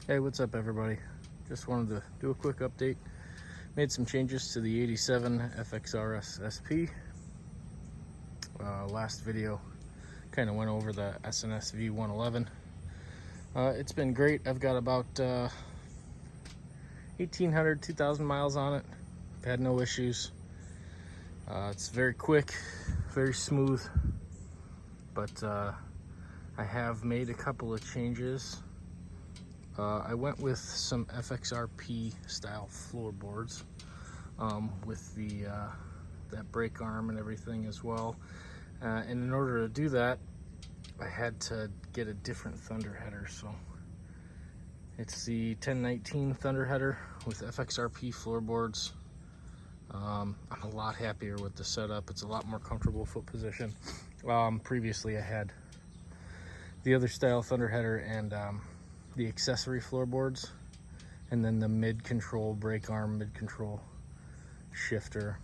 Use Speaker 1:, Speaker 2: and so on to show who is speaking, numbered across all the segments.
Speaker 1: Hey, what's up everybody? Just wanted to do a quick update. Made some changes to the 87 FXRS-SP. Last video kind of went over the S&S V111. It's been great. I've got about 1,800, 2,000 miles on it. I've had no issues. It's very quick, very smooth, but I have made a couple of changes. I went with some FXRP style floorboards with the that brake arm and everything as well. And in order to do that, I had to get a different Thunderheader. So it's the 1019 Thunderheader with FXRP floorboards. I'm a lot happier with the setup. It's a lot more comfortable foot position. Previously I had the other style Thunderheader and the accessory floorboards, and then the mid-control brake arm, mid-control shifter.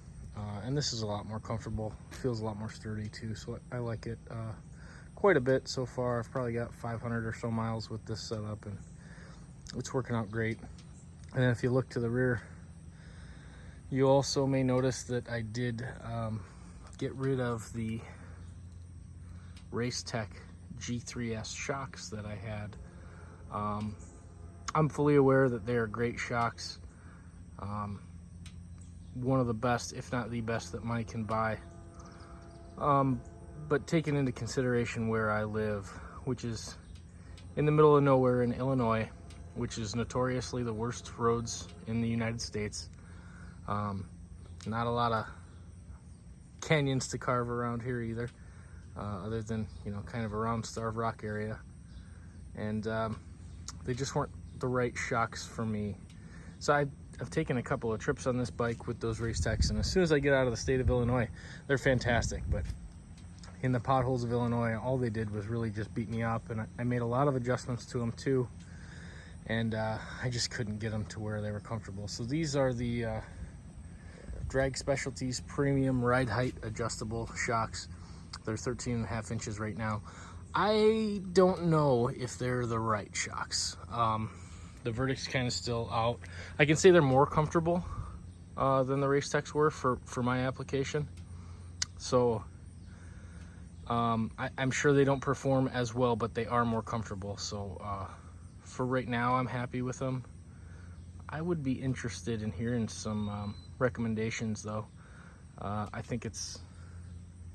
Speaker 1: And this is a lot more comfortable. Feels a lot more sturdy too, so I like it quite a bit so far. I've probably got 500 or so miles with this setup, and it's working out great. And then if you look to the rear, you also may notice that I did get rid of the Race Tech G3S shocks that I had. I'm fully aware that they are great shocks. One of the best, if not the best, that money can buy. But taking into consideration where I live, which is in the middle of nowhere in Illinois, which is notoriously the worst roads in the United States. Not a lot of canyons to carve around here either, other than, you know, kind of around Starved Rock area. And they just weren't the right shocks for me. So I've taken a couple of trips on this bike with those Race Techs, and as soon as I get out of the state of Illinois, they're fantastic. But in the potholes of Illinois, all they did was really just beat me up, and I made a lot of adjustments to them too, and I just couldn't get them to where they were comfortable. So these are the Drag Specialties Premium Ride Height Adjustable shocks. They're 13.5 inches right now. I don't know if they're the right shocks. The verdict's kind of still out. I can say they're more comfortable than the Race Techs were for my application. So I'm sure they don't perform as well, but they are more comfortable. So for right now, I'm happy with them. I would be interested in hearing some recommendations though. I think it's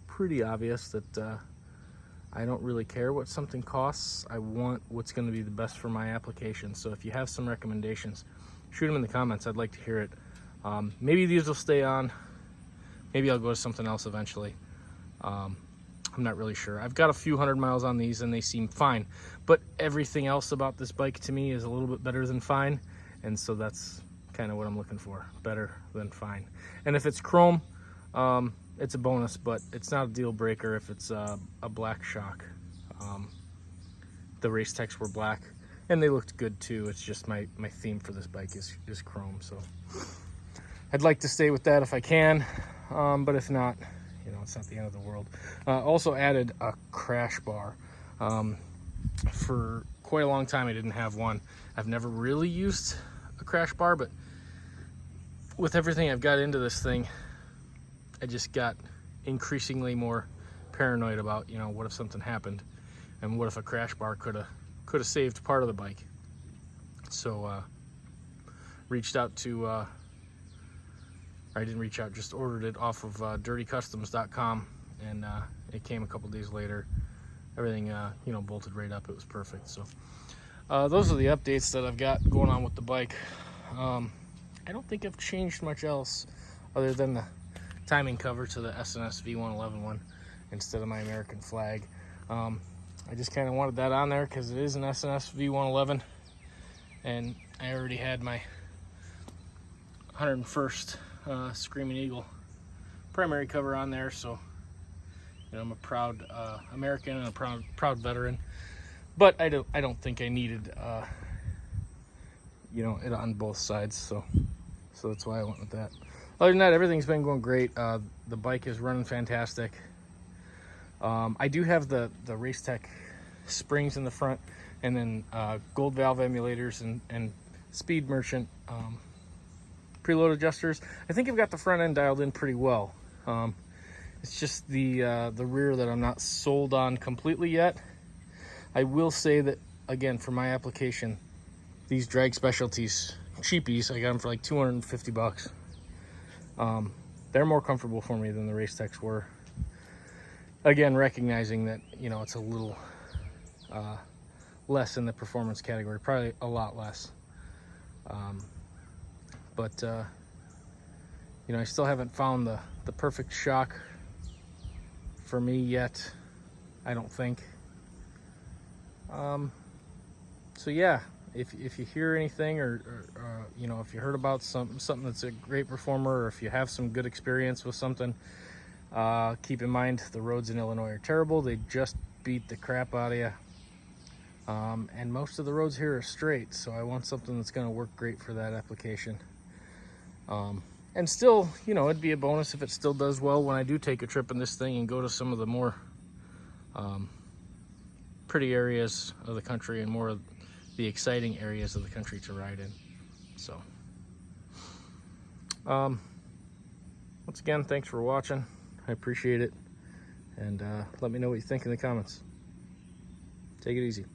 Speaker 1: pretty obvious that I don't really care what something costs. I want what's going to be the best for my application. So if you have some recommendations, shoot them in the comments. I'd like to hear it. Maybe these will stay on. Maybe I'll go to something else eventually. I'm not really sure. I've got a few hundred miles on these and they seem fine. But everything else about this bike to me is a little bit better than fine. And so that's kind of what I'm looking for. Better than fine. And if it's chrome, it's a bonus, but it's not a deal breaker if it's a black shock. The Race Techs were black and they looked good too. It's just my theme for this bike is chrome. So I'd like to stay with that if I can, but if not, you know, it's not the end of the world. Also added a crash bar. For quite a long time I didn't have one. I've never really used a crash bar, but with everything I've got into this thing, I just got increasingly more paranoid about, you know, what if something happened, and what if a crash bar could have saved part of the bike. So reached out to I didn't reach out, just ordered it off of dirtycustoms.com, and it came a couple days later. Everything you know, bolted right up. It was perfect. So those are the updates that I've got going on with the bike. I don't think I've changed much else other than the timing cover to the S&S V111 one instead of my American flag. I just kind of wanted that on there because it is an S&S V111, and I already had my 101st Screaming Eagle primary cover on there, so you know, I'm a proud American and a proud veteran. But I don't think I needed you know, it on both sides, so that's why I went with that. Other than that, everything's been going great. The bike is running fantastic. I do have the Race Tech springs in the front and then gold valve emulators and speed merchant preload adjusters. I think I've got the front end dialed in pretty well. It's just the rear that I'm not sold on completely yet. I will say that, again, for my application, these drag Specialties cheapies, I got them for like 250 bucks. They're more comfortable for me than the Race Techs were. Again, recognizing that, you know, it's a little less in the performance category, probably a lot less. But you know, I still haven't found the perfect shock for me yet, I don't think. So yeah, if you hear anything, or you know, if you heard about something that's a great performer, or if you have some good experience with something, keep in mind the roads in Illinois are terrible. They just beat the crap out of you, and most of the roads here are straight, so I want something that's going to work great for that application. And still, you know, it'd be a bonus if it still does well when I do take a trip in this thing and go to some of the more pretty areas of the country and more of the exciting areas of the country to ride in. So once again, thanks for watching. I appreciate it, and let me know what you think in the comments. Take it easy.